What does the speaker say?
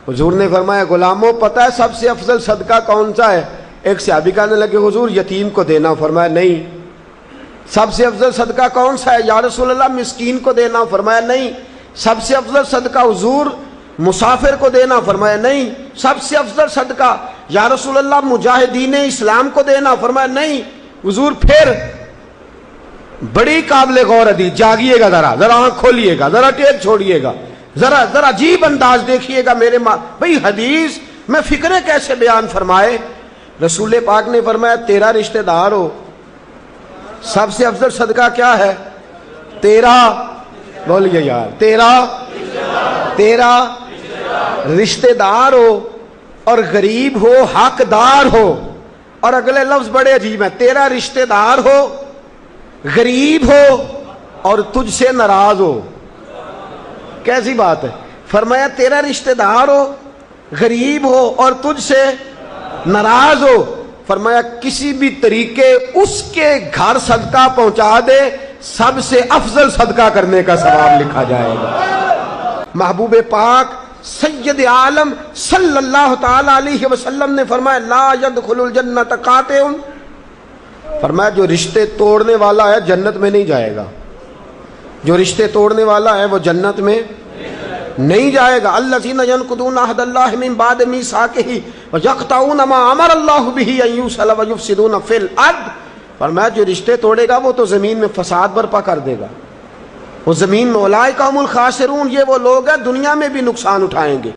حضور نے فرمایا غلاموں پتہ ہے سب سے افضل صدقہ کون سا ہے؟ ایک صحابی کہنے لگے حضور یتیم کو دینا، فرمایا نہیں۔ سب سے افضل صدقہ کون سا ہے یا رسول اللہ؟ مسکین کو دینا، فرمایا نہیں۔ سب سے افضل صدقہ حضور مسافر کو دینا، فرمایا نہیں۔ سب سے افضل صدقہ یا رسول اللہ مجاہدین اسلام کو دینا، فرمایا نہیں۔ حضور پھر بڑی قابل غور حدیث، جاگیے گا ذرا آنکھ کھولیے گا، ذرا ٹیک چھوڑیے گا، ذرا عجیب انداز دیکھیے گا میرے بھئی حدیث میں فکریں کیسے بیان فرمائے۔ رسول پاک نے فرمایا تیرا رشتہ دار ہو، سب سے افضل صدقہ کیا ہے؟ تیرا، بولیے یار، تیرا رشتہ دار ہو اور غریب ہو، حقدار ہو۔ اور اگلے لفظ بڑے عجیب ہیں، تیرا رشتہ دار ہو، غریب ہو اور تجھ سے ناراض ہو۔ کیسی بات ہے؟ فرمایا تیرا رشتہ دار ہو، غریب ہو اور تجھ سے ناراض ہو، فرمایا کسی بھی طریقے اس کے گھر صدقہ پہنچا دے، سب سے افضل صدقہ کرنے کا ثواب لکھا جائے گا۔ محبوب پاک سید عالم صلی اللہ تعالی علیہ وسلم نے فرمایا لا يدخل الجنت قاطع، فرمایا جو رشتے توڑنے والا ہے جنت میں نہیں جائے گا، جو رشتے توڑنے والا ہے وہ جنت میں نہیں جائے گا۔ الذین ینقضون عہد اللہ من بعد میثاقہ ویقطعون ما امر اللہ بہ ان یوصل ویفسدون فی الارض، فرمایا جو رشتے توڑے گا وہ تو زمین میں فساد برپا کر دے گا، وہ زمین میں اولئک هم الخاسرون، یہ وہ لوگ ہیں دنیا میں بھی نقصان اٹھائیں گے،